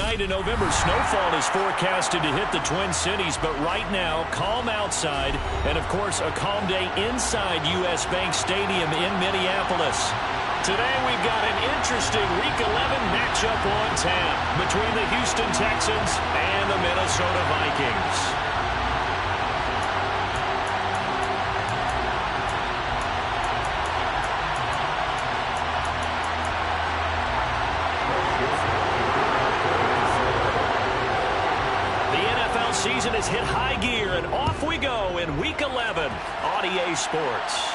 tonight, a November snowfall is forecasted to hit the Twin Cities, but right now, calm outside, and of course, a calm day inside U.S. Bank Stadium in Minneapolis. Today, we've got an interesting Week 11 matchup on tap between the Houston Texans and the Minnesota Vikings. Season has hit high gear, and off we go in Week 11 on EA Sports.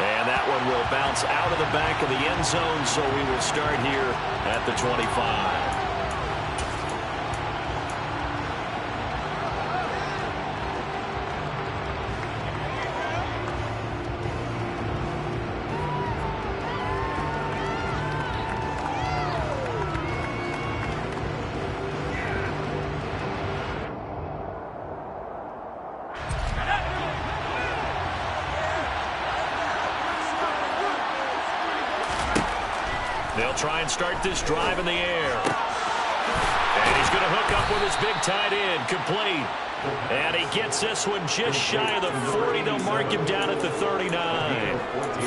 And that one will bounce out of the back of the end zone, so we will start here at the 25. They'll try and start this drive in the air. And he's going to hook up with his big tight end, complete. And he gets this one just shy of the 40. They'll mark him down at the 39.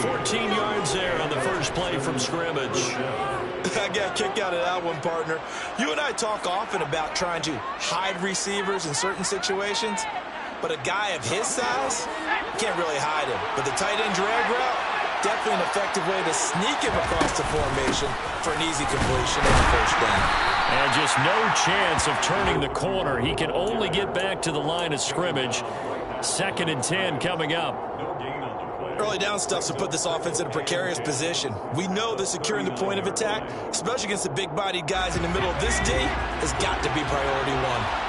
14 yards there on the first play from scrimmage. I got a kick out of that one, partner. You and I talk often about trying to hide receivers in certain situations. But a guy of his size, can't really hide him. But the tight end drag route, definitely an effective way to sneak him across the formation for an easy completion and a first down. And just no chance of turning the corner. He can only get back to the line of scrimmage. 2nd and 10 coming up. Early down stuff to put this offense in a precarious position. We know that securing the point of attack, especially against the big-bodied guys in the middle of this D, has got to be priority one.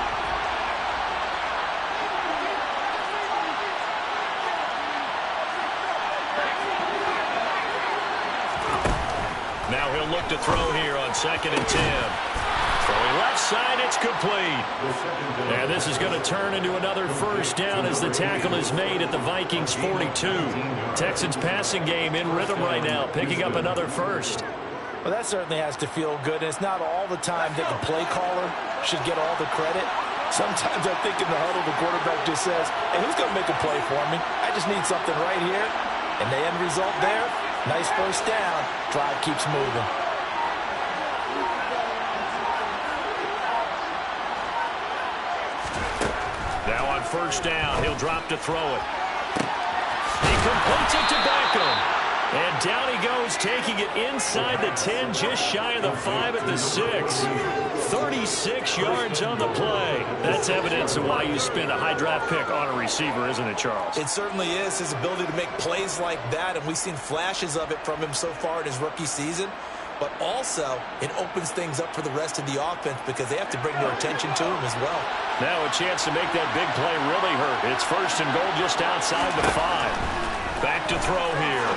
Now he'll look to throw here on 2nd and 10. Throwing left side, it's complete. And this is going to turn into another first down as the tackle is made at the Vikings 42. Texans passing game in rhythm right now, picking up another first. Well, that certainly has to feel good. And it's not all the time that the play caller should get all the credit. Sometimes I think in the huddle, the quarterback just says, hey, who's going to make a play for me? I just need something right here. And the end result there, nice first down. Drive keeps moving. Now on first down, he'll drop to throw it. He completes it to Beckham. And down he goes, taking it inside the 10, just shy of the 5 at the 6. 36 yards on the play. That's evidence of why you spend a high draft pick on a receiver, isn't it, Charles? It certainly is, his ability to make plays like that, and we've seen flashes of it from him so far in his rookie season. But also, it opens things up for the rest of the offense because they have to bring their attention to him as well. Now a chance to make that big play really hurt. It's 1st and goal just outside the 5. Back to throw here.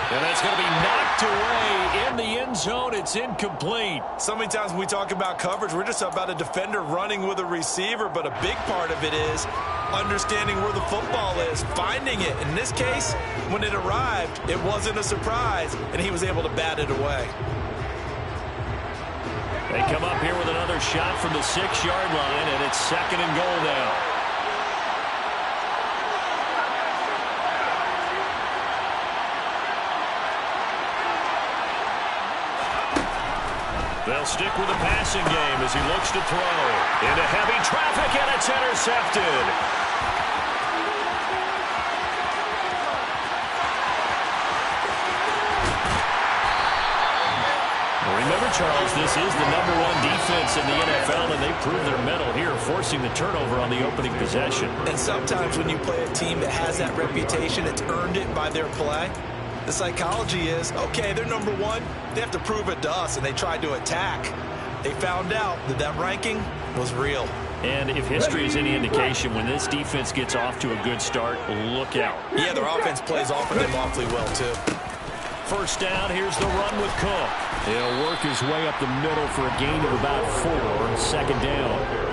And that's going to be knocked away in the end zone. It's incomplete. So many times when we talk about coverage, we're just about a defender running with a receiver, but a big part of it is understanding where the football is, finding it. In this case, when it arrived, it wasn't a surprise, and he was able to bat it away. They come up here with another shot from the 6-yard line, and it's 2nd and goal now. They'll stick with the passing game as he looks to throw. Into heavy traffic, and it's intercepted. Remember, Charles, this is the #1 defense in the NFL, and they prove their mettle here, forcing the turnover on the opening possession. And sometimes when you play a team that has that reputation, it's earned it by their play. The psychology is, okay, they're #1. They have to prove it to us, and they tried to attack. They found out that that ranking was real. And if history is any indication, when this defense gets off to a good start, look out. Yeah, their offense plays off of them awfully well, too. First down, here's the run with Cook. He'll work his way up the middle for a gain of about 4, 2nd down.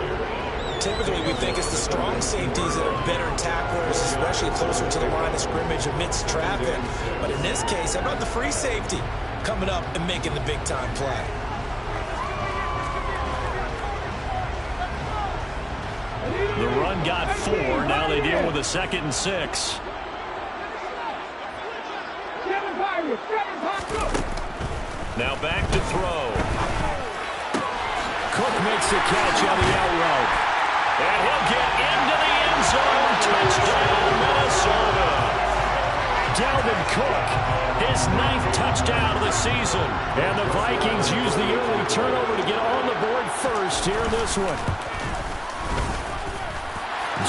Typically, we think it's the strong safeties that are better tacklers, especially closer to the line of scrimmage amidst traffic. But in this case, how about the free safety coming up and making the big-time play? run got 4. Now they deal with a 2nd and 6. Now back to throw. Cook makes the catch on the out route. And he'll get into the end zone. Touchdown, Minnesota. Dalvin Cook, his 9th touchdown of the season. And the Vikings use the early turnover to get on the board first here in this one.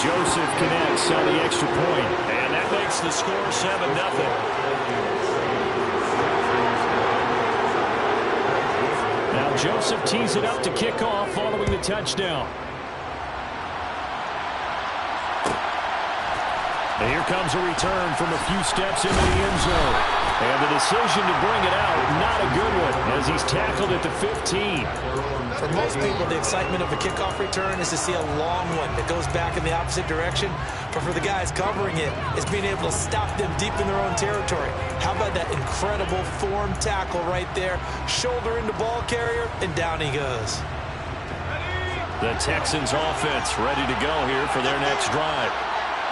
Joseph connects on the extra point. And that makes the score 7-0. Now Joseph tees it up to kick off following the touchdown. And here comes a return from a few steps into the end zone. And the decision to bring it out, not a good one, as he's tackled at the 15. For most people, the excitement of a kickoff return is to see a long one that goes back in the opposite direction. But for the guys covering it, it's being able to stop them deep in their own territory. How about that incredible form tackle right there? Shoulder into ball carrier, and down he goes. The Texans offense ready to go here for their next drive.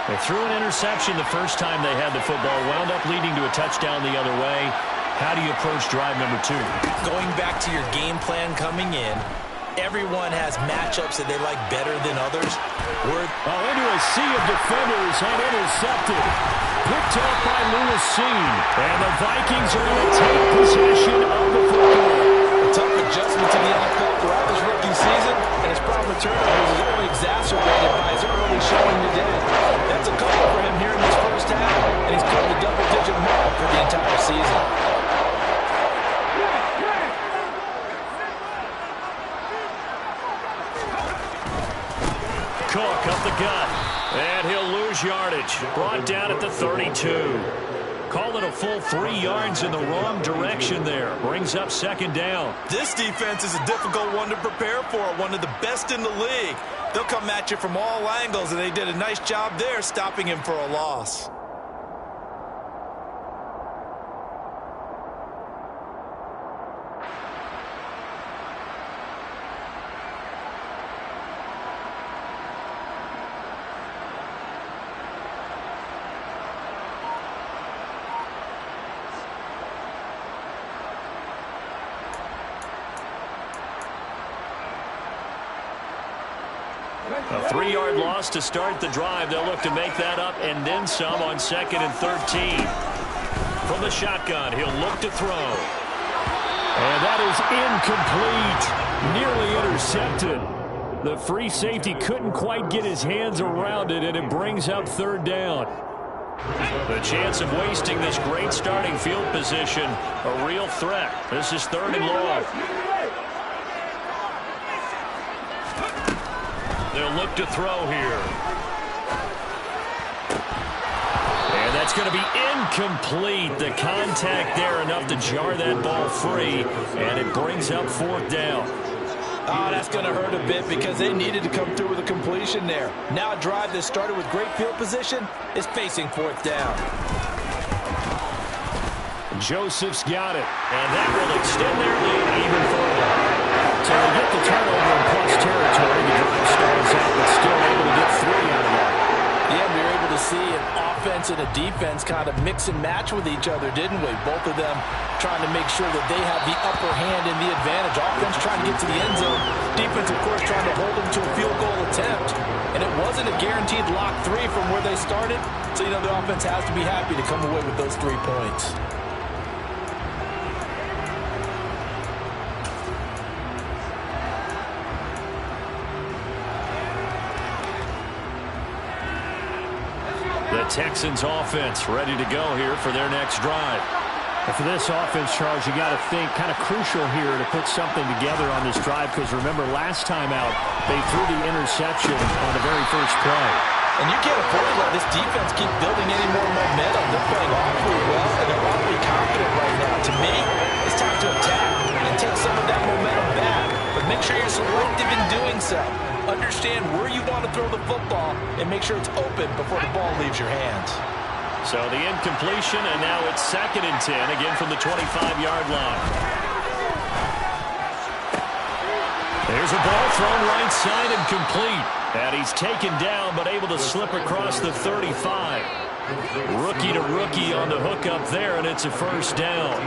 They threw an interception the first time they had the football, wound up leading to a touchdown the other way. How do you approach drive number 2? Going back to your game plan coming in, everyone has matchups that they like better than others. Into a sea of defenders and intercepted. Picked up by Lewis Cine. And the Vikings are going to take possession of the football. A tough adjustment to the NFL throughout this rookie season, and his problem with turnovers is only exacerbated by his early showing today. That's a couple for him here in this first half, and he's caught the double-digit mark for the entire season. Cook up the gut, and he'll lose yardage. Brought down at the 32. Call it a full 3 yards in the wrong direction there. Brings up 2nd down. This defense is a difficult one to prepare for, one of the best in the league. They'll come at you from all angles, and they did a nice job there stopping him for a loss. A 3-yard loss to start the drive. They'll look to make that up and then some on 2nd and 13. From the shotgun, he'll look to throw. And that is incomplete. Nearly intercepted. The free safety couldn't quite get his hands around it, and it brings up 3rd down. The chance of wasting this great starting field position, a real threat. This is 3rd and long. They'll look to throw here. And that's going to be incomplete. The contact there enough to jar that ball free, and it brings up 4th down. Oh, that's going to hurt a bit because they needed to come through with a completion there. Now a drive that started with great field position is facing 4th down. Joseph's got it, and that will extend their lead even further. So they get the turnover in plus territory. The drive stalls out, but still able to get 3 out of that. Yeah, we were able to see an offense and a defense kind of mix and match with each other, didn't we? Both of them trying to make sure that they have the upper hand and the advantage. Offense trying to get to the end zone. Defense, of course, trying to hold them to a field goal attempt. And it wasn't a guaranteed lock 3 from where they started. So, the offense has to be happy to come away with those 3 points. The Texans offense ready to go here for their next drive. And for this offense, Charles, you got to think kind of crucial here to put something together on this drive, because remember last time out they threw the interception on the very first play. And you can't afford to let this defense keep building any more momentum. They're playing awfully well, and they're awfully confident right now. To me, it's time to attack and take some of that momentum back. But make sure you're selective in doing so. Understand where you want to throw the football and make sure it's open before the ball leaves your hands. So the incompletion, and now it's 2nd and 10, again from the 25-yard line. There's a ball thrown right side and complete. And he's taken down but able to slip across the 35. Rookie to rookie on the hook up there, and it's a first down.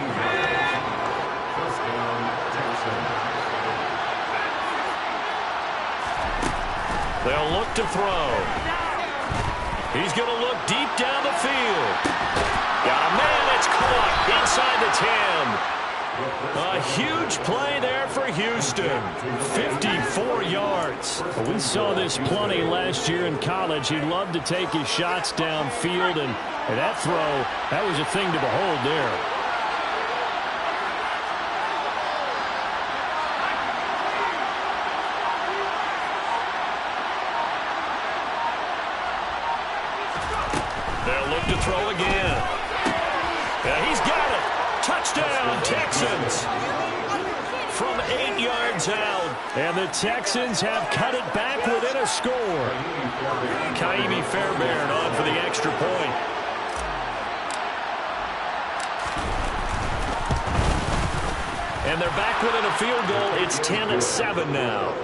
They'll look to throw. He's going to look deep down the field. Got a man. It's caught inside the 10. A huge play there for Houston. 54 yards. We saw this plenty last year in college. He loved to take his shots downfield, and that throw, that was a thing to behold there. They'll look to throw again. Yeah, he's got it. Touchdown, Texans. From 8 yards out. And the Texans have cut it back within a score. Ka'imi Fairbairn on for the extra point. And they're back within a field goal. It's 10-7 now.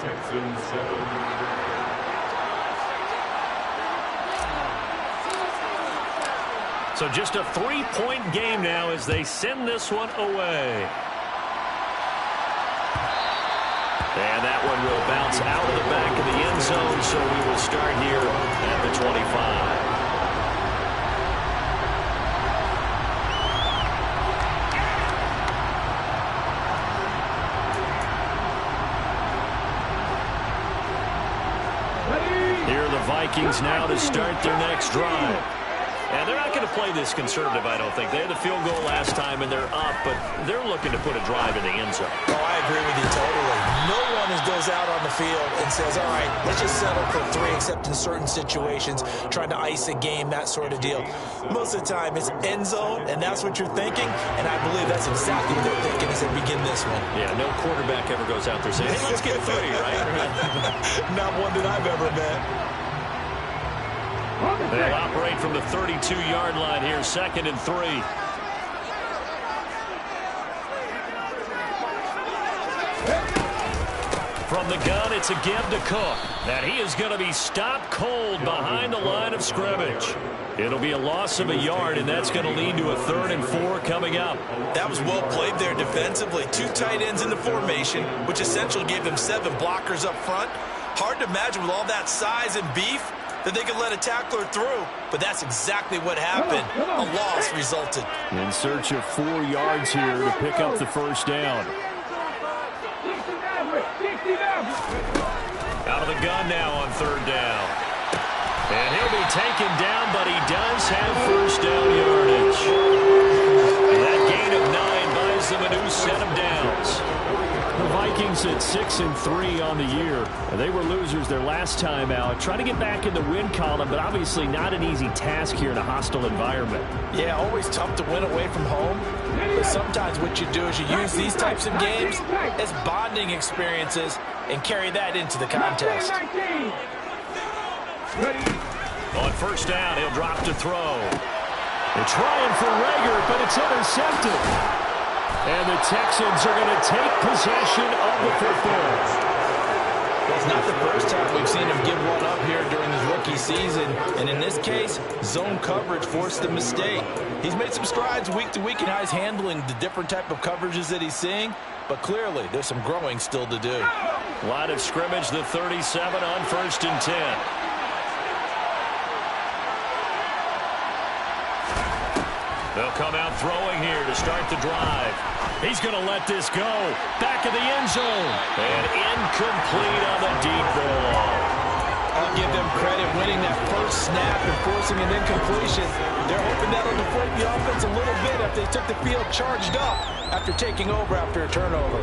Texans 7. So just a 3-point game now as they send this one away. And that one will bounce out of the back of the end zone, so we will start here at the 25. Here are the Vikings now to start their next drive. And they're not going to play this conservative, I don't think. They had the field goal last time, and they're up, but they're looking to put a drive in the end zone. Oh, I agree with you totally. No one goes out on the field and says, all right, let's just settle for 3, except in certain situations, trying to ice a game, that sort of deal. Most of the time, it's end zone, and that's what you're thinking, and I believe that's exactly what they're thinking as they begin this one. Yeah, no quarterback ever goes out there saying, hey, let's get 3, right? Not one that I've ever met. They'll operate from the 32-yard line here, 2nd and 3. From the gun, it's a give to Cook. And he is going to be stopped cold behind the line of scrimmage. It'll be a loss of a yard, and that's going to lead to a 3rd and 4 coming up. That was well played there defensively. 2 tight ends in the formation, which essentially gave them 7 blockers up front. Hard to imagine with all that size and beef that they could let a tackler through, but that's exactly what happened. A loss resulted. In search of 4 yards here to pick up the first down. Out of the gun now on 3rd down. And he'll be taken down, but he does have first down yardage. And that gain of 9 buys them a new set of downs. The Vikings at 6-3 on the year. They were losers their last time out. Trying to get back in the win column, but obviously not an easy task here in a hostile environment. Yeah, always tough to win away from home. But sometimes what you do is you use these types of games as bonding experiences and carry that into the contest. On first down, he'll drop to throw. They're trying for Reagor, but it's intercepted. And the Texans are going to take possession of the football. It's not the first time we've seen him give one up here during his rookie season. And in this case, zone coverage forced the mistake. He's made some strides week to week in how he's handling the different type of coverages that he's seeing. But clearly, there's some growing still to do. Line of scrimmage, the 37 on 1st and 10. They'll come out throwing here to start the drive. He's going to let this go. Back of the end zone. And incomplete on the deep ball. I'll give them credit winning that first snap and forcing an incompletion. They're hoping that'll deflate the offense a little bit if they took the field charged up after taking over after a turnover.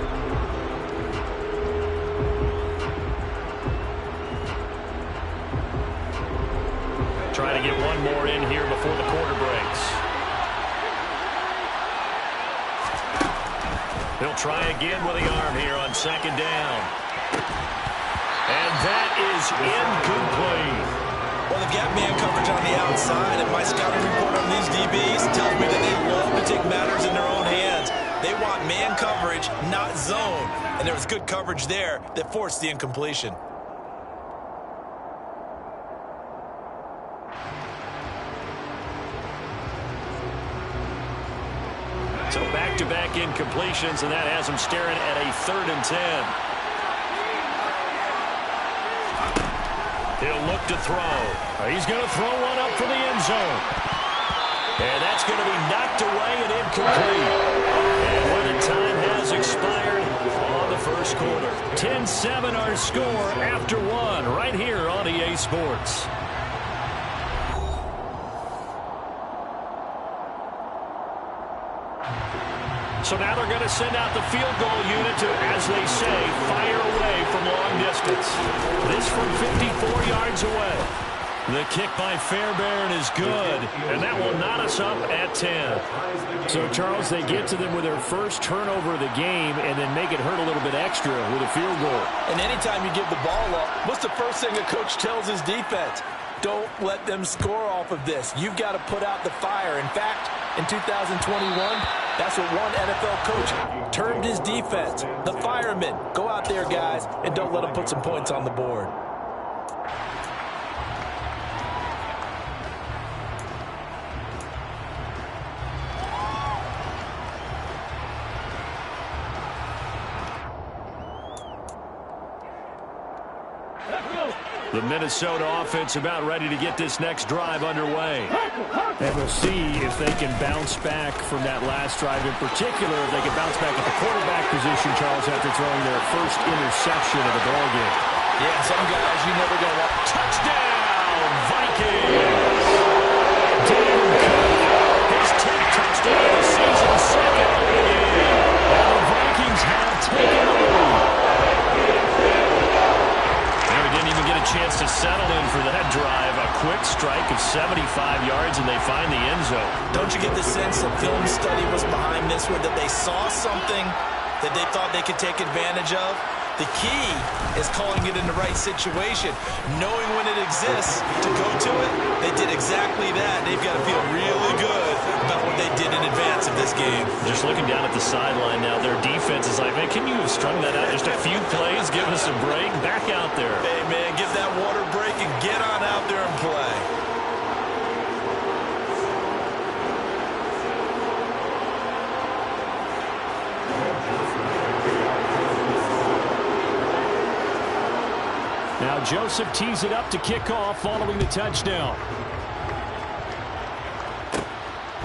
Try to get one more in here before the quarter breaks. He'll try again with the arm here on 2nd down. And that is incomplete. Well, the gap man coverage on the outside, and my scouting report on these DBs tells me that they love to take matters in their own hands. They want man coverage, not zone. And there was good coverage there that forced the incompletion. So back-to-back incompletions, and that has him staring at a 3rd and 10. He'll look to throw. He's going to throw one up for the end zone. And that's going to be knocked away and incomplete. And when the time has expired on the first quarter. 10-7 our score after one right here on EA Sports. So now they're going to send out the field goal unit to, as they say, fire away from long distance. This from 54 yards away. The kick by Fairbairn is good, and that will knot us up at 10. So, Charles, they get to them with their first turnover of the game and then make it hurt a little bit extra with a field goal. And anytime you give the ball up, what's the first thing a coach tells his defense? Don't let them score off of this. You've got to put out the fire. In fact, in 2021, that's what one NFL coach termed his defense. The firemen. Go out there, guys, and don't let them put some points on the board. The Minnesota offense about ready to get this next drive underway. And we'll see if they can bounce back from that last drive. In particular, if they can bounce back at the quarterback position, Charles, after throwing their first interception of the ballgame. Yeah, some guys you never going to want. Touchdown, Vikings! Dan Cook, his 10th touchdown of the season, second of the game. And the Vikings have taken the lead. Didn't even get a chance to settle in for that drive. A quick strike of 75 yards, and they find the end zone. Don't you get the sense that film study was behind this one, that they saw something that they thought they could take advantage of? The key is calling it in the right situation, knowing when it exists to go to it. They did exactly that. They've got to feel really good about what they did in advance of this game. Just looking down at the sideline now, their defense is like, man, can you have strung that out just a few plays? Give us a break. Back out there. Hey, man, give that water break and get on out there and play. Now Joseph tees it up to kick off following the touchdown.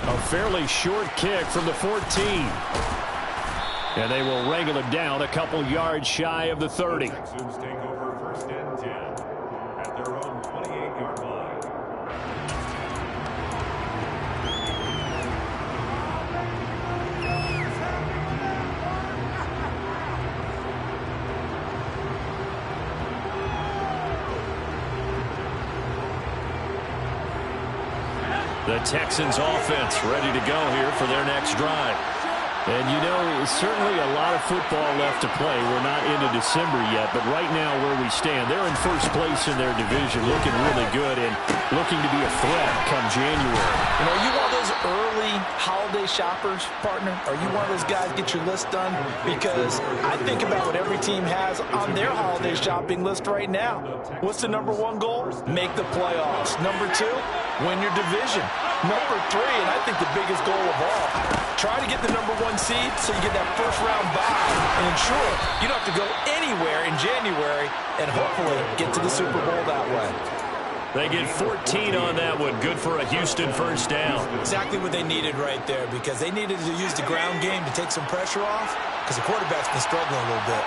A fairly short kick from the 14. And they will wrangle it down a couple yards shy of the 30. Texans take over 1st and 10 at their own 28-yard line. The Texans offense ready to go here for their next drive. And you know, certainly a lot of football left to play. We're not into December yet, but right now where we stand, they're in first place in their division, looking really good and looking to be a threat come January. You know, are you one of those early holiday shoppers, partner? Are you one of those guys get your list done? Because I think about what every team has on their holiday shopping list right now. What's the number one goal? Make the playoffs. Number two, win your division. Number three, and I think the biggest goal of all, try to get the number one seed so you get that first round bye and ensure you don't have to go anywhere in January and hopefully get to the Super Bowl that way. They get 14 on that one. Good for a Houston first down. Exactly what they needed right there, because they needed to use the ground game to take some pressure off, because the quarterback's been struggling a little bit.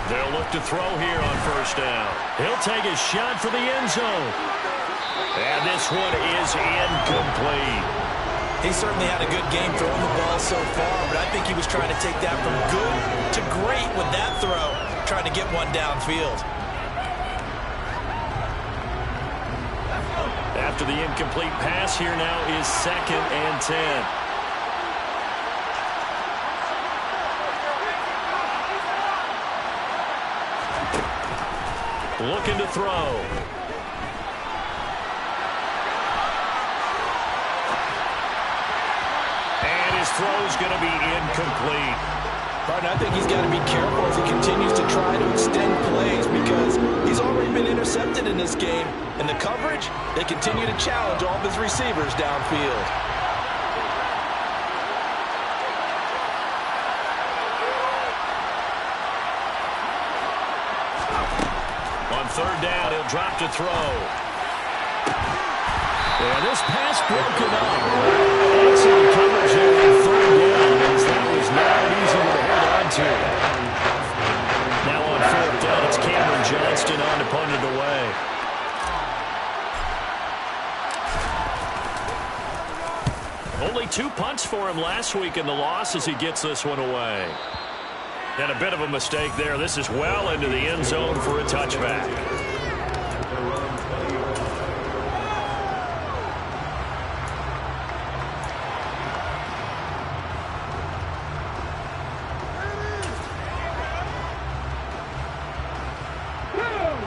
They'll look to throw here on first down. He'll take a shot for the end zone. And this one is incomplete. He certainly had a good game throwing the ball so far, but I think he was trying to take that from good to great with that throw, trying to get one downfield. After the incomplete pass, here now is 2nd and 10. Looking to throw. throw's going to be incomplete. Partner, I think he's got to be careful as he continues to try to extend plays because he's already been intercepted in this game. And the coverage, they continue to challenge all of his receivers downfield. On third down, he'll drop to throw. And this pass broken up. Excellent coverage there on third down, as that was not an easy one to hold on to. Now on fourth down, it's Cameron Johnston on to punt it away. Only 2 punts for him last week in the loss as he gets this one away. And a bit of a mistake there. This is well into the end zone for a touchback.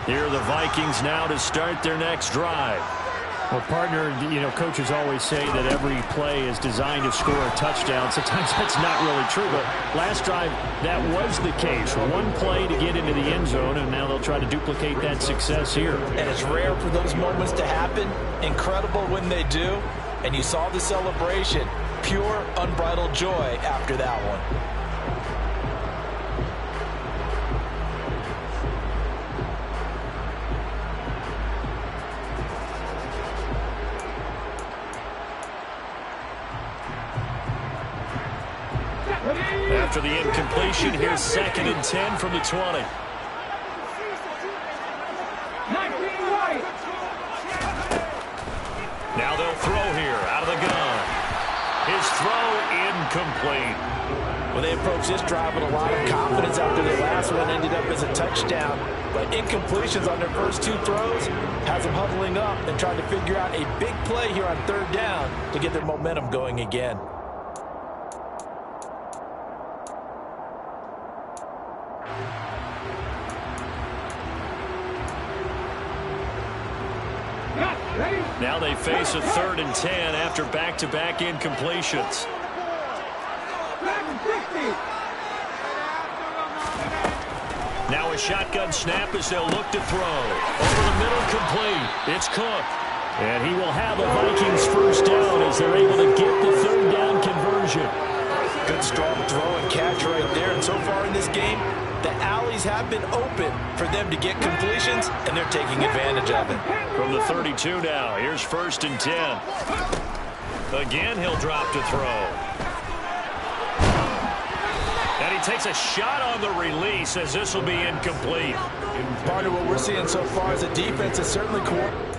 Here are the Vikings now to start their next drive. Well, partner, coaches always say that every play is designed to score a touchdown. Sometimes that's not really true, but last drive, that was the case. One play to get into the end zone, and now they'll try to duplicate that success here. And it's rare for those moments to happen. Incredible when they do. And you saw the celebration. Pure, unbridled joy after that one. After the incompletion, here's 2nd and 10 from the 20. Now they'll throw here out of the gun. His throw incomplete. Well, they approached this drive with a lot of confidence after their last one ended up as a touchdown. But incompletions on their first 2 throws has them huddling up and trying to figure out a big play here on third down to get their momentum going again. Now they face a 3rd and 10 after back-to-back incompletions. Now a shotgun snap as they'll look to throw. Over the middle, complete. It's Cook. And he will have a Vikings first down as they're able to get the third down conversion. Good strong throw and catch right there. And so far in this game, the alleys have been open for them to get completions, and they're taking advantage of it. From the 32 now, here's 1st and 10. Again, he'll drop to throw. And he takes a shot on the release as this will be incomplete. Part of what we're seeing so far as a defense is certainly coordinated.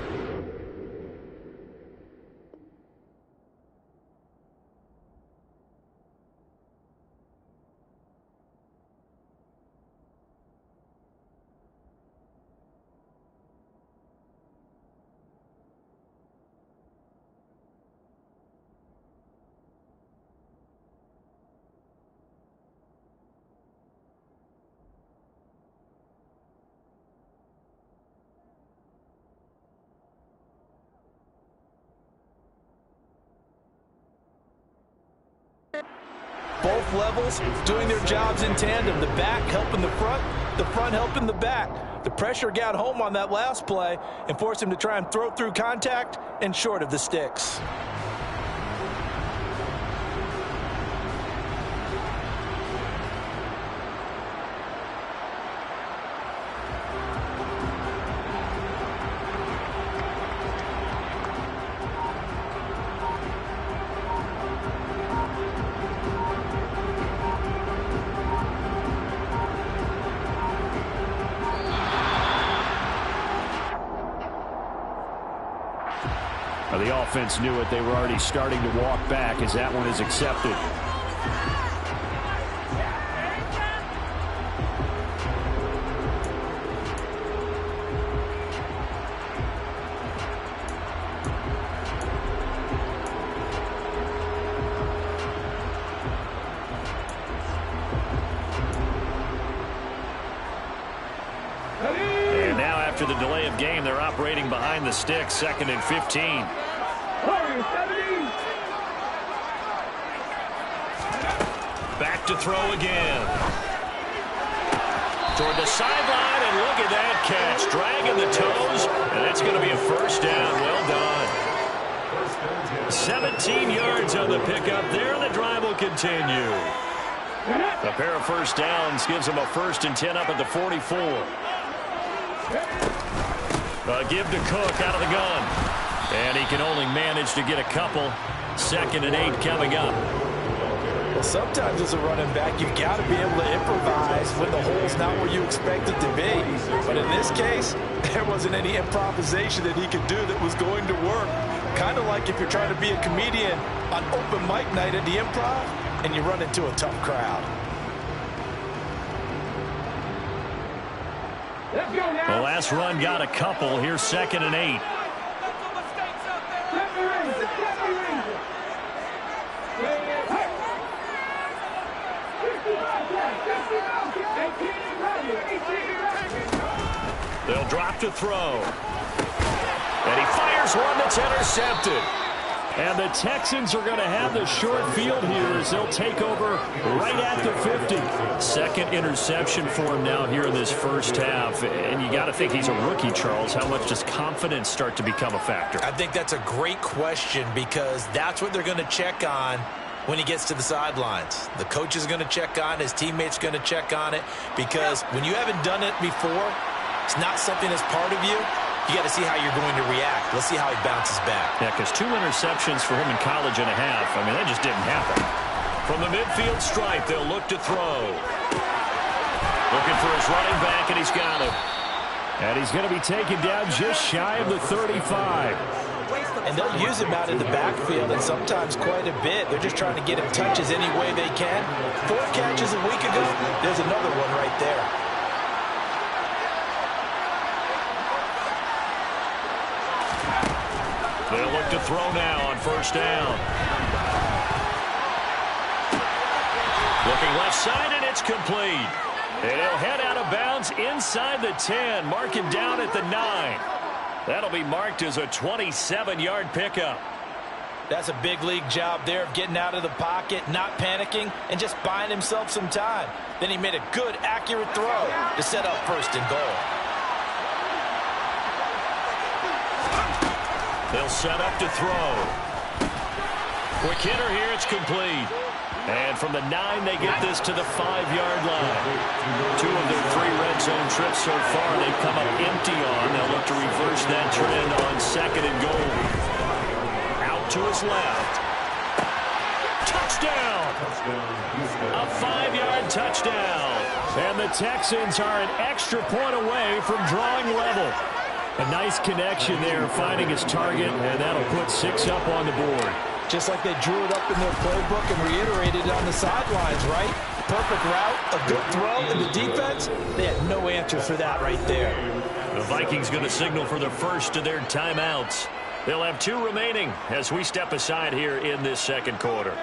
Both levels doing their jobs in tandem. The back helping the front helping the back. The pressure got home on that last play and forced him to try and throw through contact and short of the sticks. The offense knew it. They were already starting to walk back as that one is accepted. And now after the delay of game, they're operating behind the sticks, 2nd and 15. Back to throw again. Toward the sideline, and look at that catch. Dragging the toes, and that's going to be a first down. Well done. 17 yards on the pickup there, and the drive will continue. A pair of first downs gives them a 1st and 10 up at the 44. Give to Cook out of the gun. And he can only manage to get a couple. 2nd and 8 coming up. Well, sometimes as a running back, you've got to be able to improvise when the hole's not where you expect it to be. But in this case, there wasn't any improvisation that he could do that was going to work. Kind of like if you're trying to be a comedian on open mic night at the Improv and you run into a tough crowd. The last run got a couple. Here's 2nd and 8. They'll drop to throw. And he fires one that's intercepted. And the Texans are going to have the short field here as they'll take over right at the 50. 2nd interception for him now here in this first half. And you got to think he's a rookie, Charles. How much does confidence start to become a factor? I think that's a great question because that's what they're going to check on when he gets to the sidelines. The coach is going to check on it. His teammates going to check on it because when you haven't done it before, it's not something that's part of you. You got to see how you're going to react. Let's see how he bounces back. Yeah, because 2 interceptions for him in college and a half. I mean, that just didn't happen. From the midfield stripe, they'll look to throw. Looking for his running back, and he's got him. And he's going to be taken down just shy of the 35. And they'll use him out in the backfield, and sometimes quite a bit. They're just trying to get him touches any way they can. 4 catches a week ago. There's another one right there. They'll look to throw now on 1st down. Looking left side, and it's complete. And he'll head out of bounds inside the 10, marking down at the 9. That'll be marked as a 27-yard pickup. That's a big league job there of getting out of the pocket, not panicking, and just buying himself some time. Then he made a good, accurate throw to set up 1st and goal. They'll set up to throw. Quick hitter here, it's complete. And from the 9, they get this to the 5-yard line. 2 of their 3 red zone trips so far, they've come up empty on. They'll look to reverse that trend on 2nd and goal. Out to his left. Touchdown! A 5-yard touchdown. And the Texans are an extra point away from drawing level. A nice connection there, finding his target, and that'll put 6 up on the board. Just like they drew it up in their playbook and reiterated it on the sidelines, right? Perfect route, a good throw, and the defense, they had no answer for that right there. The Vikings going to signal for the first of their timeouts. They'll have 2 remaining as we step aside here in this 2nd quarter.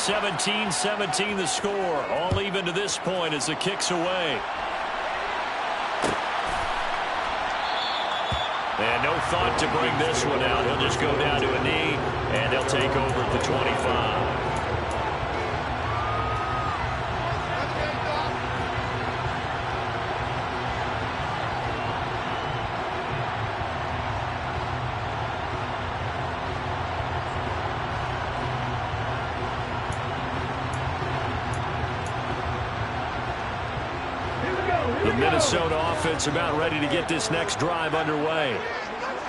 (17-17) the score. All even to this point as the kick's away. And no thought to bring this one out. He'll just go down to a knee, and he'll take over at the 25. The Minnesota offense about ready to get this next drive underway.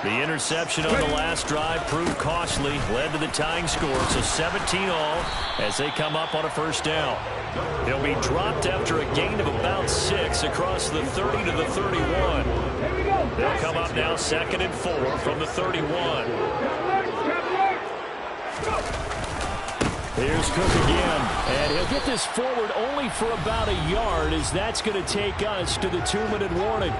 The interception on the last drive proved costly, led to the tying score, so 17 all as they come up on a 1st down. He'll be dropped after a gain of about 6 across the 30 to the 31. They'll come up now 2nd and 4 from the 31. Here's Cook again, and he'll get this forward only for about a yard as that's going to take us to the 2-minute warning.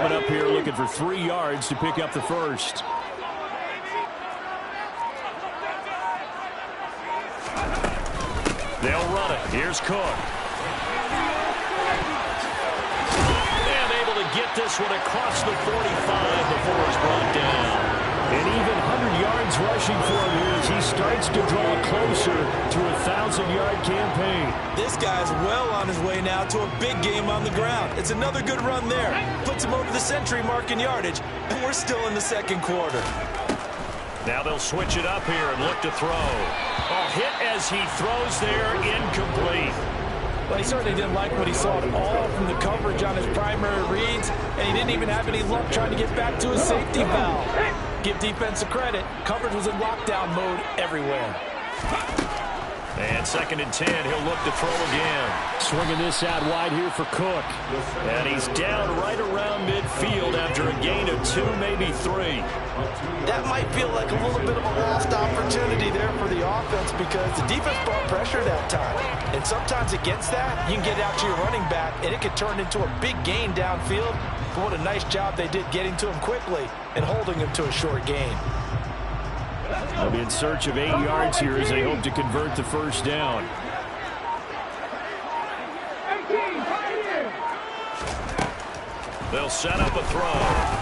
coming up here looking for 3 yards to pick up the first. They'll run it. Here's Cook. And able to get this one across the 45 before it's brought down. And even 100 yards rushing for him here as he starts to draw closer to a 1,000-yard campaign. This guy's well on his way now to a big game on the ground. It's another good run there. Puts him over the century mark in yardage, and we're still in the second quarter. Now they'll switch it up here and look to throw. Oh, hit as he throws there, incomplete. Well, he certainly didn't like what he saw at all from the coverage on his primary reads, and he didn't even have any luck trying to get back to his safety valve. Give defense a credit. Coverage was in lockdown mode everywhere. And 2nd and 10, he'll look to throw again. Swinging this out wide here for Cook. And he's down right around midfield after a gain of 2, maybe 3. That might feel like a little bit of a lost opportunity there for the offense because the defense brought pressure that time. And sometimes against that, you can get out to your running back, and it can turn into a big gain downfield. But what a nice job they did getting to him quickly and holding him to a short gain. They'll be in search of 8 yards here as they hope to convert the first down. They'll set up a throw.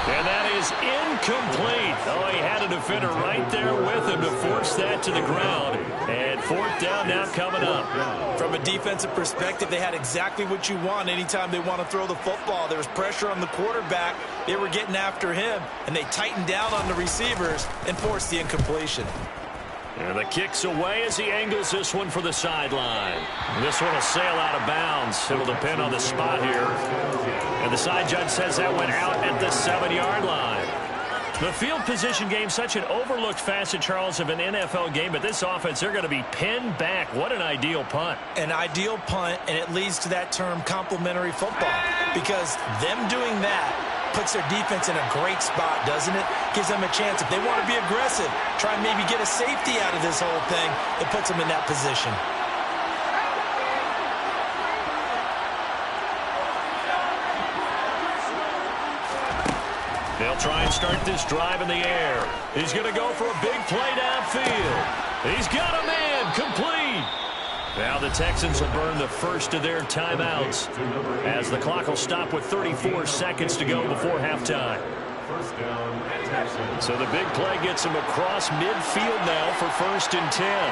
And that is incomplete. Oh, he had a defender right there with him to force that to the ground. And 4th down now coming up. From a defensive perspective, they had exactly what you want anytime they want to throw the football. There was pressure on the quarterback. They were getting after him, and they tightened down on the receivers and forced the incompletion. And the kick's away as he angles this one for the sideline. This one will sail out of bounds. It'll depend on the spot here. And the side judge says that went out at the 7-yard line. The field position game, such an overlooked facet, Charles, of an NFL game, but this offense, they're going to be pinned back. What an ideal punt. An ideal punt, and it leads to that term complementary football, because them doing that puts their defense in a great spot, doesn't it? Gives them a chance. If they want to be aggressive, try and maybe get a safety out of this whole thing, it puts them in that position. They'll try and start this drive in the air. He's going to go for a big play downfield. He's got a man, complete. Now the Texans will burn the first of their timeouts as the clock will stop with 34 seconds to go before halftime. So the big play gets him across midfield now for 1st and 10.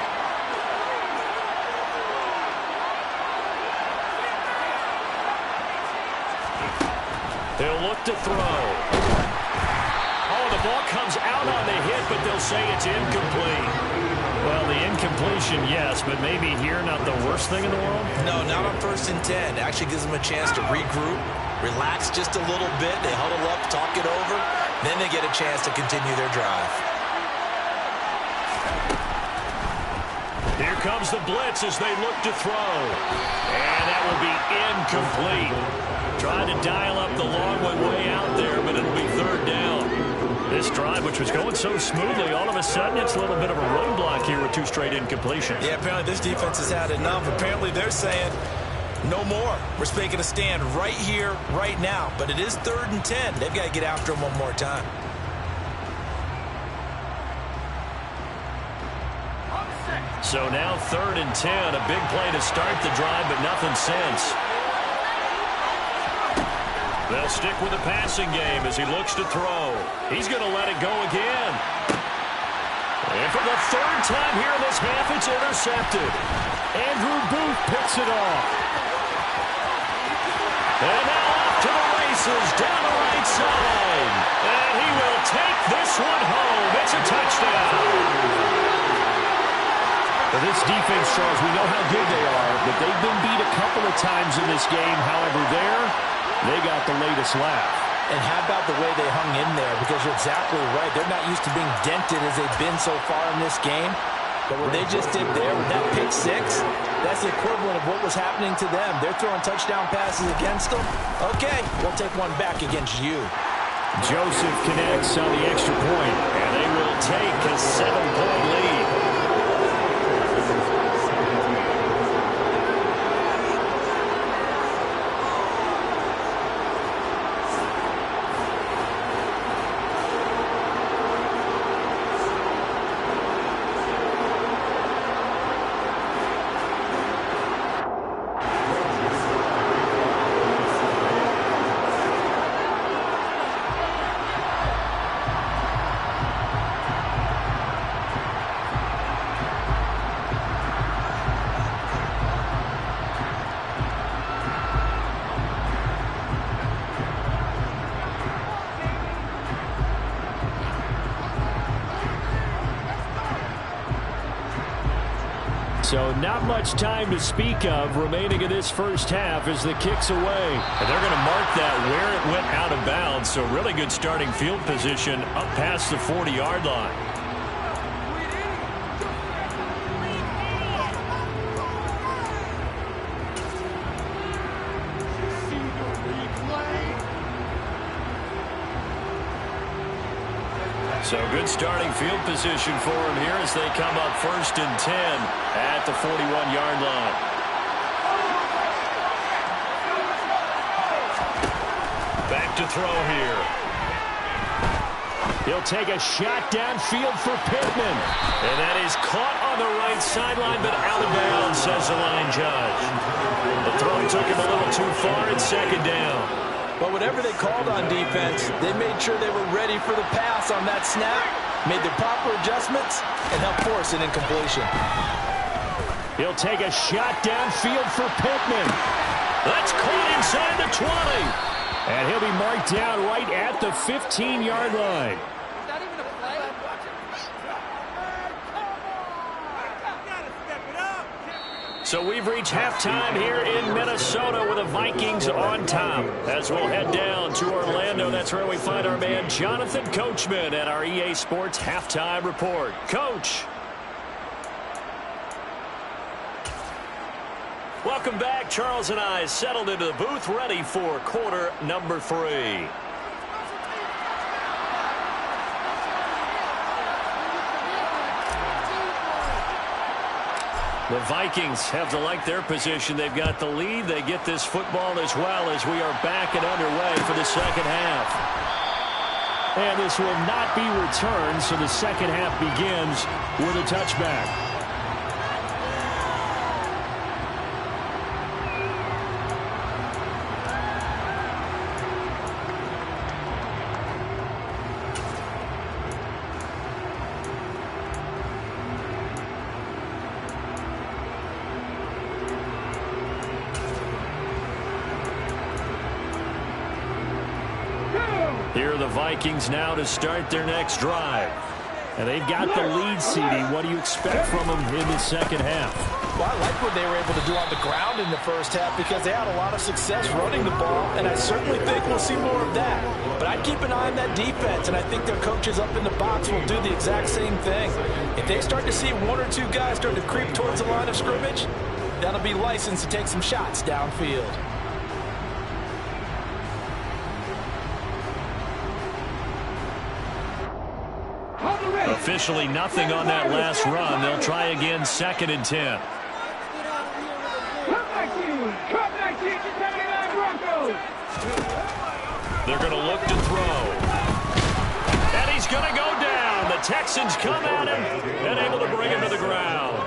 They'll look to throw. Oh, the ball comes out on the hit, but they'll say it's incomplete. Well, the incompletion, yes, but maybe here not the worst thing in the world? No, not on 1st and 10. It actually gives them a chance to regroup, relax just a little bit. They huddle up, talk it over. Then they get a chance to continue their drive. Here comes the blitz as they look to throw. And that will be incomplete. Trying to dial up the long one way out there, but it'll be 3rd down. This drive, which was going so smoothly, all of a sudden it's a little bit of a roadblock here with 2 straight incompletions. Yeah, apparently this defense has had enough. Apparently they're saying, no more. We're making a stand right here, right now. But it is 3rd and 10. They've got to get after him one more time. So now 3rd and 10. A big play to start the drive, but nothing since. They'll stick with the passing game as he looks to throw. He's going to let it go again. And for the 3rd time here in this half, it's intercepted. Andrew Booth picks it off. And now off to the races down the right side. And he will take this one home. It's a touchdown. Well, this defense, Charles, we know how good they are, but they've been beat a couple of times in this game. However, they got the latest laugh. And how about the way they hung in there? Because you're exactly right. They're not used to being dented as they've been so far in this game. But what they just did there with that pick 6, that's the equivalent of what was happening to them. They're throwing touchdown passes against them. Okay, we'll take one back against you. Joseph connects on the extra point. And they will take a 7-point lead. So not much time to speak of remaining in this first half as the kick's away. And they're going to mark that where it went out of bounds. So really good starting field position up past the 40-yard line. So good starting field position for him here as they come up 1st and 10 at the 41-yard line. Back to throw here. He'll take a shot downfield for Pittman. And that is caught on the right sideline, but out of bounds, says the line judge. The throw took him a little too far. It's 2nd down. But whatever they called on defense, they made sure they were ready for the pass on that snap, made the proper adjustments, and helped force an incompletion. He'll take a shot downfield for Pittman. That's caught inside the 20. And he'll be marked down right at the 15-yard line. So we've reached halftime here in Minnesota with the Vikings on top. As we'll head down to Orlando, that's where we find our man Jonathan Coachman at our EA Sports Halftime Report. Coach. Welcome back. Charles and I settled into the booth ready for quarter number 3. The Vikings have to like their position. They've got the lead. They get this football as well as we are back and underway for the second half. And this will not be returned, so the second half begins with a touchback. Here are the Vikings now to start their next drive. And they've got the lead, CD. What do you expect from them in the second half? Well, I like what they were able to do on the ground in the first half because they had a lot of success running the ball, and I certainly think we'll see more of that. But I'd keep an eye on that defense, and I think their coaches up in the box will do the exact same thing. If they start to see 1 or 2 guys start to creep towards the line of scrimmage, that'll be licensed to take some shots downfield. Officially nothing on that last run. They'll try again 2nd and 10. They're going to look to throw. And he's going to go down. The Texans come at him and able to bring him to the ground.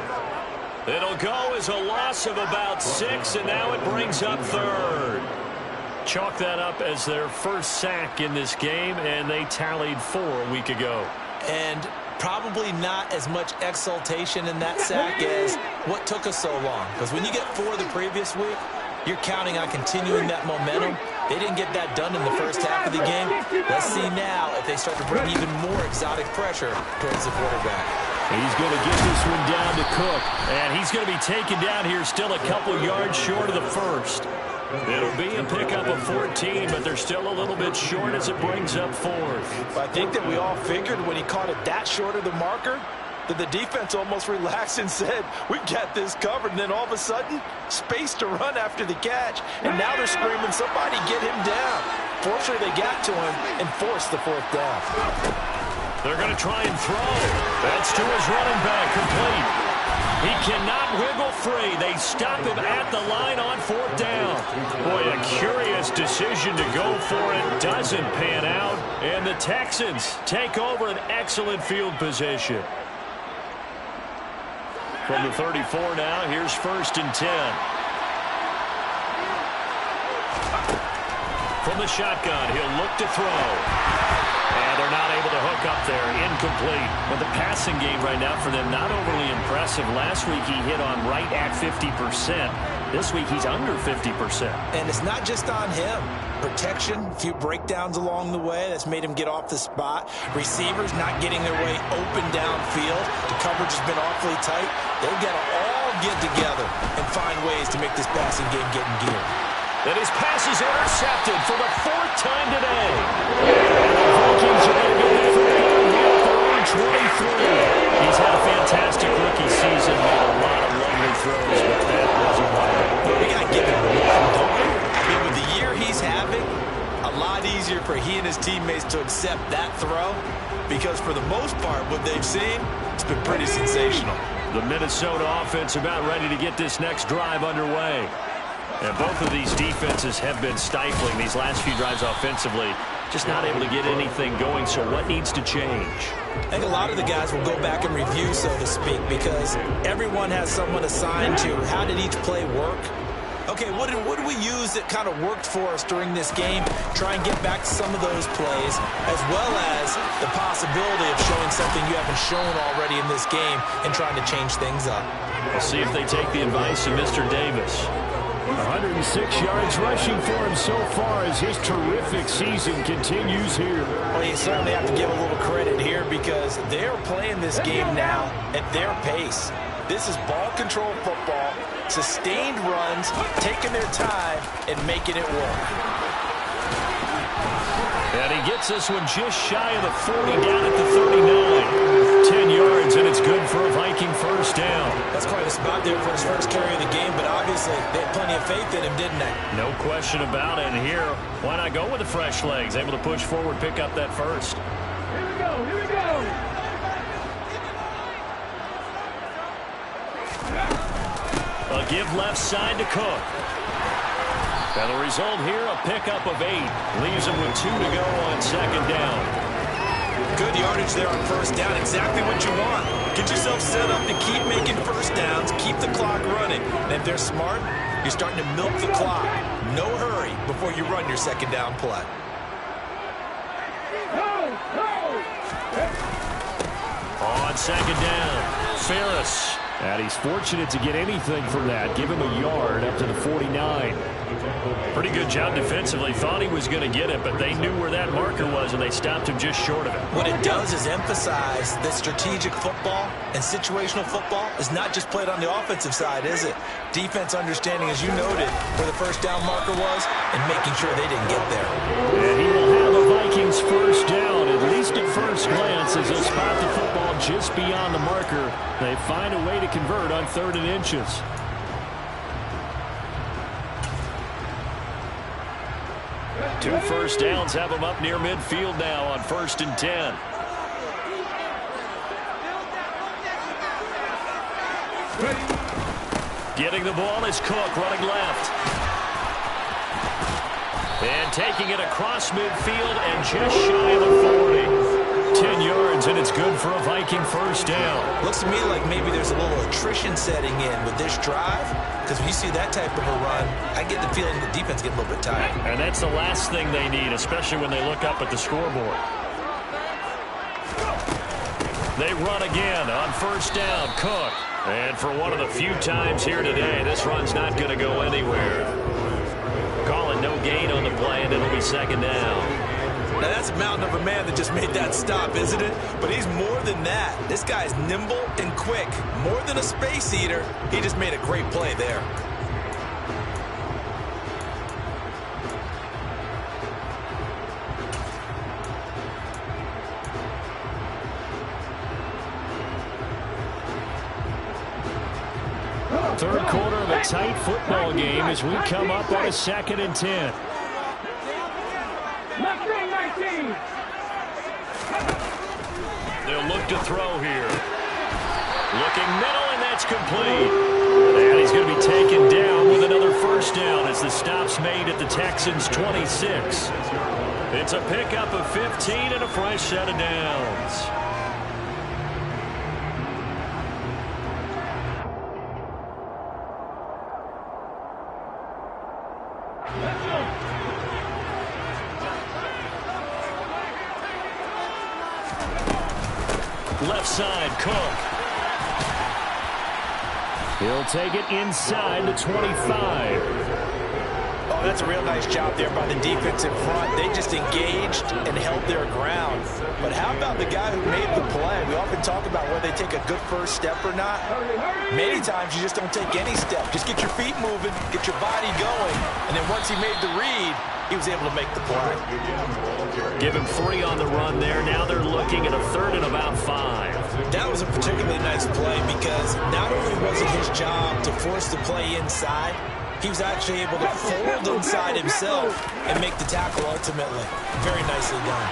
It'll go as a loss of about 6, and now it brings up 3rd. Chalk that up as their first sack in this game, and they tallied 4 a week ago. And probably not as much exultation in that sack as what took us so long. Because when you get 4 the previous week, you're counting on continuing that momentum. They didn't get that done in the first half of the game. Let's see now if they start to bring even more exotic pressure towards the quarterback. He's going to get this one down to Cook. And he's going to be taken down here still a couple yards short of the first. It'll be a pickup of 14, but they're still a little bit short as it brings up 4th. I think that we all figured when he caught it that short of the marker that the defense almost relaxed and said, we got this covered. And then all of a sudden, space to run after the catch. And now they're screaming, somebody get him down. Fortunately, they got to him and forced the 4th down. They're going to try and throw. That's to his running back, complete. He cannot wiggle free. They stop him at the line on 4th down. Boy, a curious decision to go for it. Doesn't pan out. And the Texans take over an excellent field position. From the 34 now, here's 1st and 10. From the shotgun, he'll look to throw. And they're not able to hook up there. Incomplete. But the passing game right now for them, not overly impressive. Last week he hit on right at 50%. This week he's under 50%. And it's not just on him. Protection, a few breakdowns along the way. That's made him get off the spot. Receivers not getting their way open downfield. The coverage has been awfully tight. They've got all get together and find ways to make this passing game get in gear. And his pass is intercepted for the 4th time today. And the Vikings are going to go down for 23. He's had a fantastic rookie season, made a lot of lovely throws, but that wasn't one of them. We got to give him one, don't we? I mean, with the year he's having, a lot easier for he and his teammates to accept that throw, because for the most part, what they've seen, it's been pretty sensational. The Minnesota offense about ready to get this next drive underway. And both of these defenses have been stifling these last few drives offensively. Just not able to get anything going, so what needs to change? I think a lot of the guys will go back and review, so to speak, because everyone has someone assigned to how did each play work. Okay, what did we use that kind of worked for us during this game? Try and get back to some of those plays, as well as the possibility of showing something you haven't shown already in this game and trying to change things up. We'll see if they take the advice of Mr. Davis. 106 yards rushing for him so far as his terrific season continues here. Well, you certainly have to give a little credit here because they're playing this game now at their pace. This is ball control football, sustained runs, taking their time, and making it work. And he gets this one just shy of the 40, down at the 39. 10 yards, and it's good for a Viking first down. That's quite a spot there for his first carry of the game, but obviously they had plenty of faith in him, didn't they? No question about it. And here, why not go with the fresh legs? Able to push forward, pick up that first. Here we go, here we go. A give left side to Cook. And the result here, a pickup of 8. Leaves him with 2 to go on second down. Good yardage there on first down. Exactly what you want. Get yourself set up to keep making first downs, keep the clock running. And if they're smart, you're starting to milk the clock. No hurry before you run your second down play. On second down, Ferris. And he's fortunate to get anything from that. Give him a yard up to the 49. Pretty good job defensively. Thought he was going to get it, but they knew where that marker was, and they stopped him just short of it. What it does is emphasize that strategic football and situational football is not just played on the offensive side, is it? Defense understanding, as you noted, where the first down marker was and making sure they didn't get there. And he will have the Vikings first down, at least at first glance, as they'll spot the football just beyond the marker. They find a way to convert on 3rd and inches. Two first downs have them up near midfield now on 1st and 10. Getting the ball is Cook, running left. And taking it across midfield and just shy of the 40. 10 yards, and it's good for a Viking first down. Looks to me like maybe there's a little attrition setting in with this drive, because when you see that type of a run, I get the feeling the defense get a little bit tired. And that's the last thing they need, especially when they look up at the scoreboard. They run again on first down, Cook. And for one of the few times here today, this run's not going to go anywhere. Calling no gain on the play, and it'll be second down. Now, that's a mountain of a man that just made that stop, isn't it? But he's more than that. This guy's nimble and quick. More than a space eater, he just made a great play there. Third quarter of a tight football game as we come up on a 2nd and 10. They'll look to throw here. Looking middle, and that's complete. And he's going to be taken down with another first down as the stop's made at the Texans' 26. It's a pickup of 15 and a fresh set of downs. Left side, Cook. He'll take it inside the 25. Oh, that's a real nice job there by the defense in front. They just engaged and held their ground. But how about the guy who made the play? We often talk about whether they take a good first step or not. Many times you just don't take any step. Just get your feet moving, get your body going, and then once he made the read, he was able to make the play. Give him 3 on the run there. Now they're looking at a 3rd and about 5. That was a particularly nice play because not only was it his job to force the play inside, he was actually able to fold inside himself and make the tackle ultimately. Very nicely done.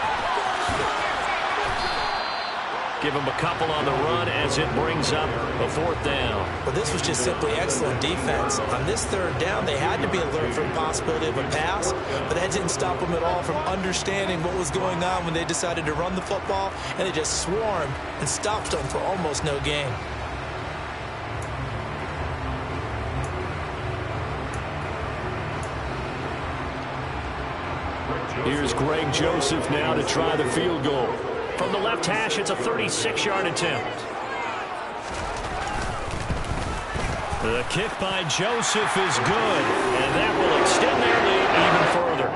Give him a couple on the run as it brings up a 4th down. But this was just simply excellent defense. On this 3rd down, they had to be alert for the possibility of a pass, but that didn't stop them at all from understanding what was going on when they decided to run the football, and they just swarmed and stopped them for almost no gain. Here's Greg Joseph now to try the field goal. From the left hash, it's a 36-yard attempt. The kick by Joseph is good, and that will extend their lead even further.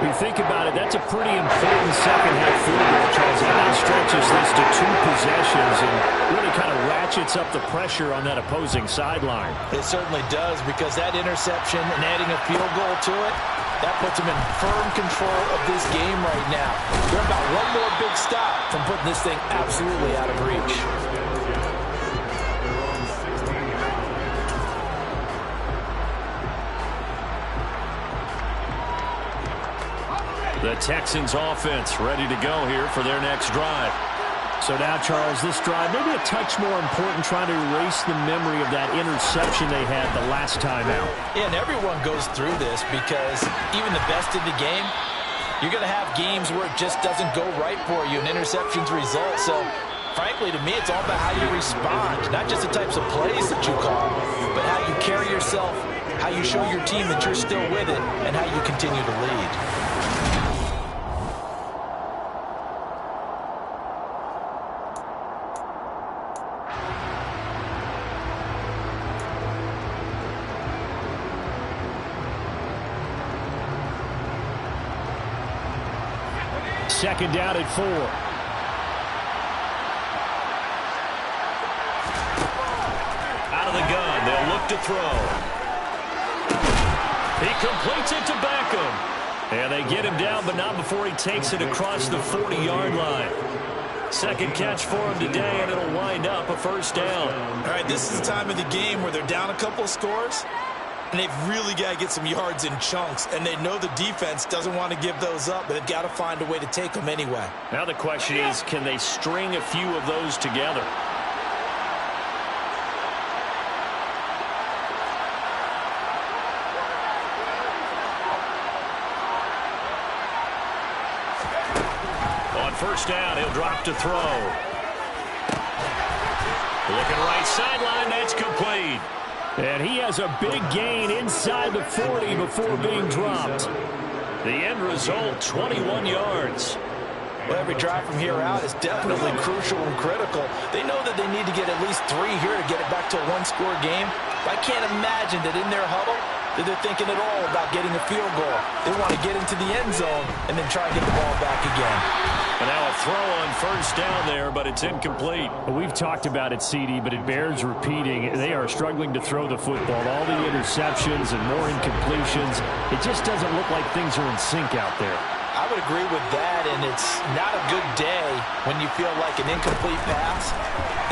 If you think about it, that's a pretty important second-half field goal, Charles. It now stretches this to 2 possessions and really kind of ratchets up the pressure on that opposing sideline. It certainly does, because that interception and adding a field goal to it, that puts them in firm control of this game right now. They're about one more big stop from putting this thing absolutely out of reach. The Texans offense ready to go here for their next drive. So now, Charles, this drive maybe a touch more important, trying to erase the memory of that interception they had the last time out. Yeah, and everyone goes through this because even the best in the game, you're going to have games where it just doesn't go right for you and interceptions result. So, frankly, to me, it's all about how you respond, not just the types of plays that you call, but how you carry yourself, how you show your team that you're still with it, and how you continue to lead. Second down at 4. Out of the gun, they'll look to throw. He completes it to Beckham. And they get him down, but not before he takes it across the 40-yard line. Second catch for him today, and it'll wind up a 1st down. All right, this is the time of the game where they're down a couple of scores, and they've really got to get some yards in chunks, and they know the defense doesn't want to give those up, but they've got to find a way to take them anyway. Now the question is, can they string a few of those together? On 1st down, he'll drop to throw. Looking right sideline, that's complete. And he has a big gain inside the 40 before being dropped. The end result, 21 yards. Well, every drive from here out is definitely crucial and critical. They know that they need to get at least 3 here to get it back to a 1-score game. But I can't imagine that in their huddle that they're thinking at all about getting a field goal. They want to get into the end zone and then try and get the ball back again. And now a throw on 1st down there, but it's incomplete. Well, we've talked about it, CD, but it bears repeating. They are struggling to throw the football. All the interceptions and more incompletions. It just doesn't look like things are in sync out there. I would agree with that, and it's not a good day when you feel like an incomplete pass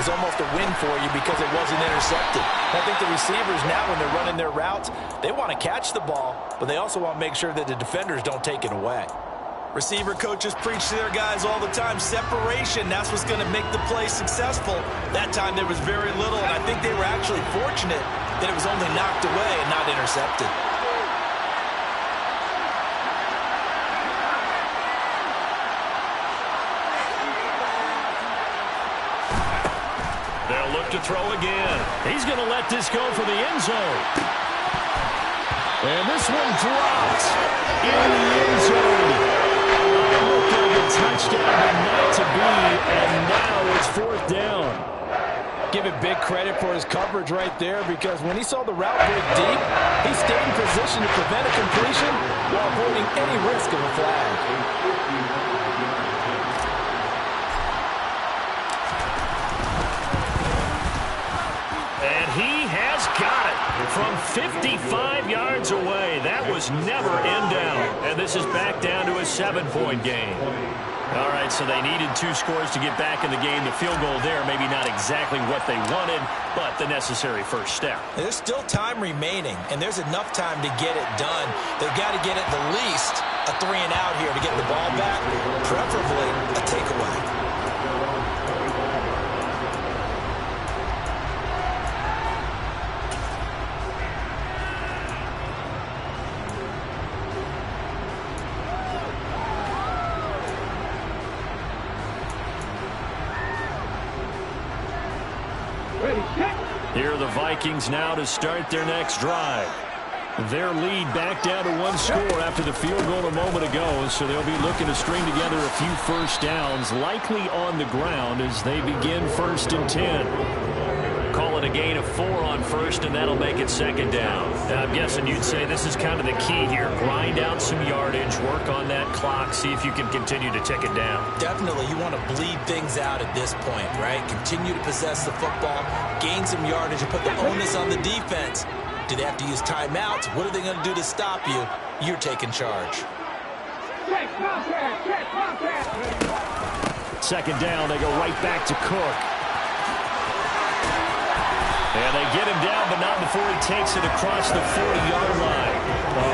is almost a win for you because it wasn't intercepted. And I think the receivers now, when they're running their routes, they want to catch the ball, but they also want to make sure that the defenders don't take it away. Receiver coaches preach to their guys all the time. Separation, that's what's going to make the play successful. That time there was very little, and I think they were actually fortunate that it was only knocked away and not intercepted. They'll look to throw again. He's going to let this go for the end zone. And this one dropped in the end zone. Looked like a touchdown, but not to be, and now it's 4th down. give it big credit for his coverage right there, because when he saw the route break deep, he stayed in position to prevent a completion while avoiding any risk of a flag. And he has got it from 55 yards away. That was never in down. And this is back down to a 7-point game. All right, so they needed 2 scores to get back in the game. The field goal there, maybe not exactly what they wanted, but the necessary first step. There's still time remaining, and there's enough time to get it done. They've got to get at the least a 3-and-out here to get the ball back, preferably a takeaway. Here are the Vikings now to start their next drive. Their lead back down to 1 score after the field goal a moment ago, so they'll be looking to string together a few first downs, likely on the ground as they begin 1st and 10. Call it a gain of 4 on first, and that'll make it 2nd down. I'm guessing you'd say this is kind of the key here. Grind out some yardage, work on that clock, see if you can continue to tick it down. Definitely, you want to bleed things out at this point, right? Continue to possess the football, gain some yardage, and put the onus on the defense. Do they have to use timeouts? What are they going to do to stop you? You're taking charge. 2nd down, they go right back to Cook. And they get him down, but not before he takes it across the 40-yard line.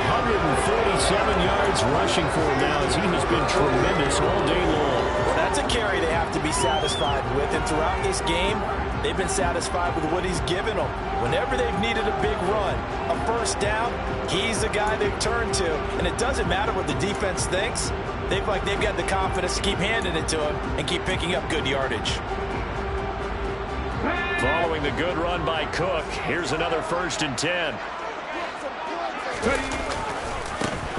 147 yards rushing for him now, as he has been tremendous all day long. Well, that's a carry they have to be satisfied with. And throughout this game, they've been satisfied with what he's given them. Whenever they've needed a big run, a first down, he's the guy they've turned to. And it doesn't matter what the defense thinks. They've got the confidence to keep handing it to him and keep picking up good yardage. Following the good run by Cook, here's another 1st and 10.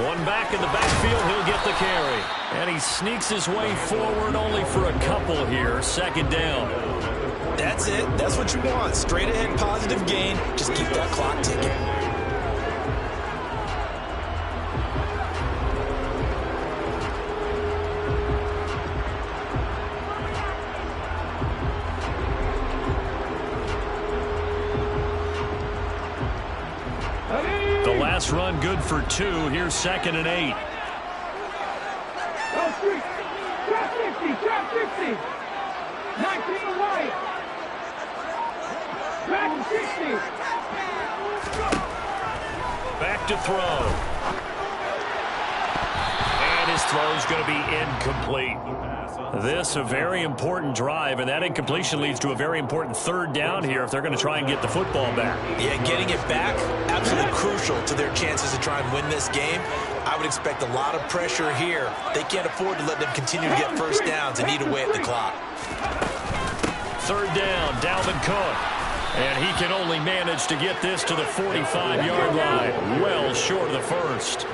One back in the backfield, he'll get the carry. And he sneaks his way forward only for a couple here. 2nd down. That's it. That's what you want. Straight ahead positive gain. Just keep that clock ticking. The last run good for 2. Here's 2nd and 8. Trap 50. 19 away. Back to 60. Back to throw. And his throw's going to be incomplete. This a very important drive, and that incompletion leads to a very important 3rd down here if they're going to try and get the football back. Yeah, getting it back, absolutely crucial to their chances to try and win this game. I would expect a lot of pressure here. They can't afford to let them continue to get first downs and eat away at the clock. 3rd down, Dalvin Cook. And he can only manage to get this to the 45-yard line. Well short of the first.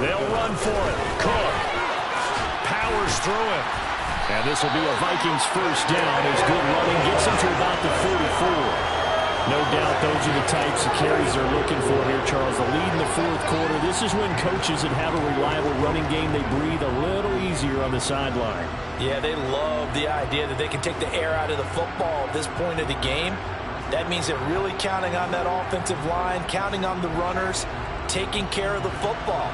They'll run for it. Cook powers through it. And this will be a Vikings first down as good running gets them to about the 44. No doubt those are the types of carries they're looking for here, Charles. The lead in the 4th quarter. This is when coaches that have a reliable running game, they breathe a little easier on the sideline. Yeah, they love the idea that they can take the air out of the football at this point of the game. That means they're really counting on that offensive line, counting on the runners, taking care of the football.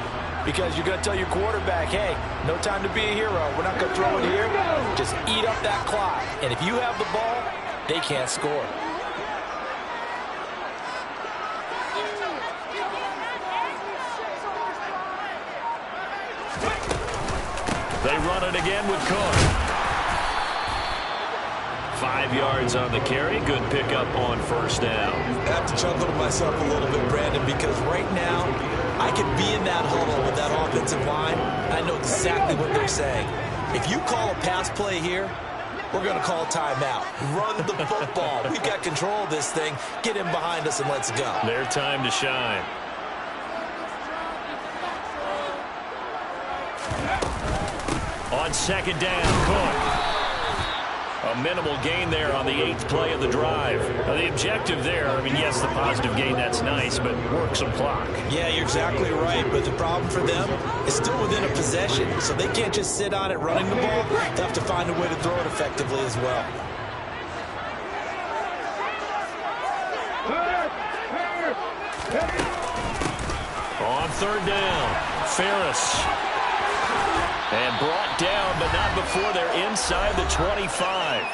Because you're going to tell your quarterback, hey, no time to be a hero. We're not going to throw it here. Just eat up that clock. And if you have the ball, they can't score. They run it again with Cook. 5 yards on the carry. Good pickup on 1st down. I have to chuckle to myself a little bit, Brandon, because right now I could be in that huddle with that offensive line. I know exactly what they're saying. If you call a pass play here, we're going to call timeout. Run the football. We've got control of this thing. Get him behind us and let's go. Their time to shine. On second down, Cook. A minimal gain there on the 8th play of the drive. Now, the objective there, I mean, yes, the positive gain, that's nice, but work some clock. Yeah, you're exactly right, but the problem for them is still within a possession, so they can't just sit on it running the ball. They have to find a way to throw it effectively as well. On third down, Ferris. And brought down, but not before they're inside the 25.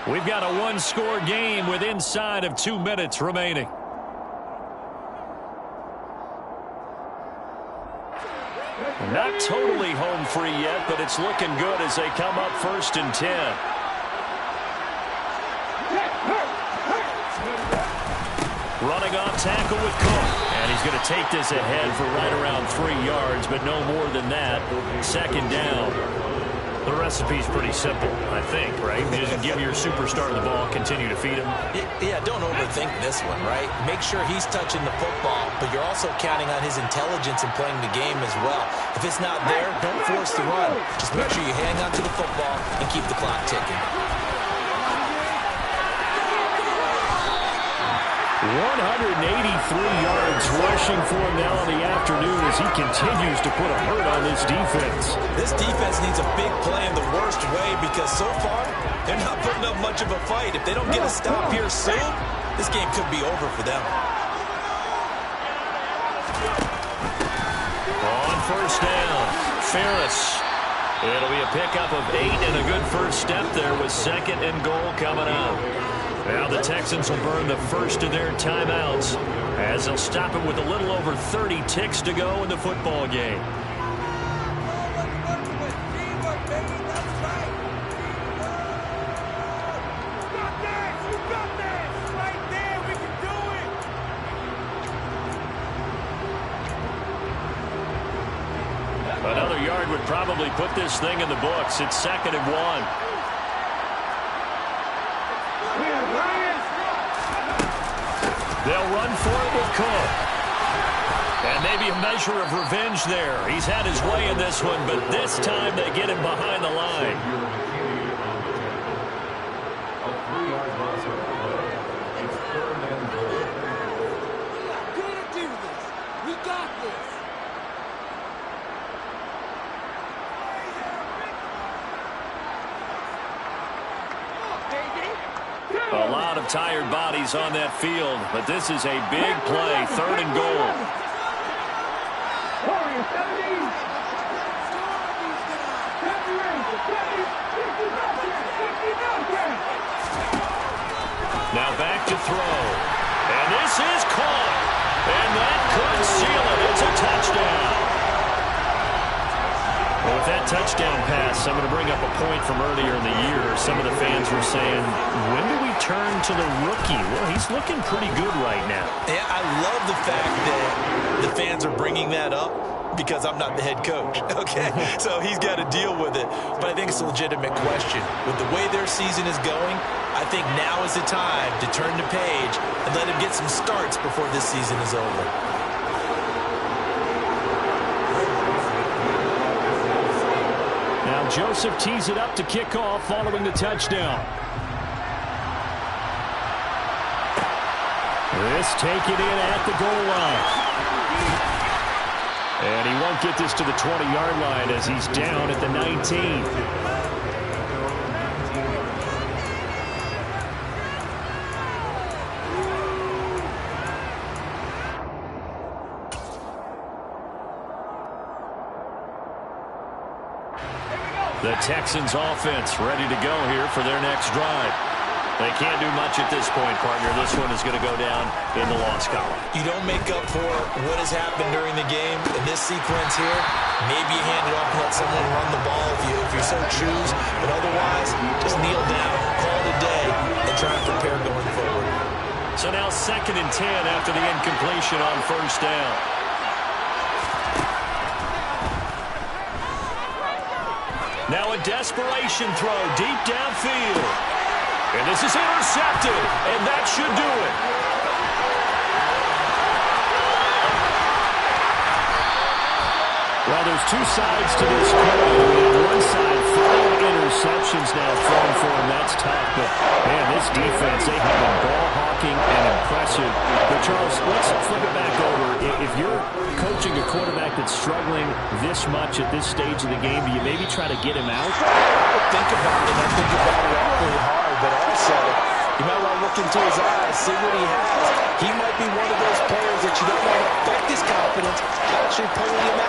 We've got a one-score game with inside of 2 minutes remaining. Not totally home free yet, but it's looking good as they come up 1st and 10. Running off tackle with Cook. And he's going to take this ahead for right around 3 yards, but no more than that. Second down. The recipe's pretty simple, I think, right? You just give your superstar the ball, continue to feed him. Yeah, don't overthink this one, right? Make sure he's touching the football, but you're also counting on his intelligence in playing the game as well. If it's not there, don't force the run. Just make sure you hang on to the football and keep the clock ticking. 183 yards rushing for him now in the afternoon as he continues to put a hurt on this defense. This defense needs a big play in the worst way because so far, they're not putting up much of a fight. If they don't get a stop here soon, this game could be over for them. On first down, Ferris. It'll be a pickup of 8 and a good first step there with 2nd and goal coming up. Now the Texans will burn the first of their timeouts as they'll stop it with a little over 30 ticks to go in the football game. Another yard would probably put this thing in the books. It's 2nd and 1. They'll run for it with Cook. And maybe a measure of revenge there. He's had his way in this one, but this time they get him behind the line. We got this. A lot of tired bodies on that field, but this is a big play, 3rd and goal. Now back to throw. And this is caught. And that could seal it. It's a touchdown. Well, with that touchdown pass, I'm going to bring up a point from earlier in the year. Some of the fans were saying, when do we turn to the rookie? Well, he's looking pretty good right now. Yeah, I love the fact that the fans are bringing that up because I'm not the head coach, okay? So he's got to deal with it. But I think it's a legitimate question. With the way their season is going, I think now is the time to turn the page and let him get some starts before this season is over. Now Joseph tees it up to kick off following the touchdown. This taken in at the goal line. And he won't get this to the 20-yard line as he's down at the 19. The Texans offense ready to go here for their next drive. They can't do much at this point, partner. This one is going to go down in the loss column. You don't make up for what has happened during the game. In this sequence here, maybe you hand it off and let someone run the ball if you so choose. But otherwise, just kneel down, call it a day, and try and prepare going forward. So now 2nd and 10 after the incompletion on first down. Now a desperation throw deep downfield. And this is intercepted, and that should do it. Well, there's two sides to this coin. On one side, 5 interceptions now thrown for him. That's tough. But, man, this defense, they have been ball-hawking and impressive. But, Charles, let's flip it back over. If you're coaching a quarterback that's struggling this much at this stage of the game, do you maybe try to get him out? Think about it. I think about it awfully hard. But also, you might want to look into his eyes, see what he has. He might be one of those players that you don't want to affect his confidence, actually pulling him out.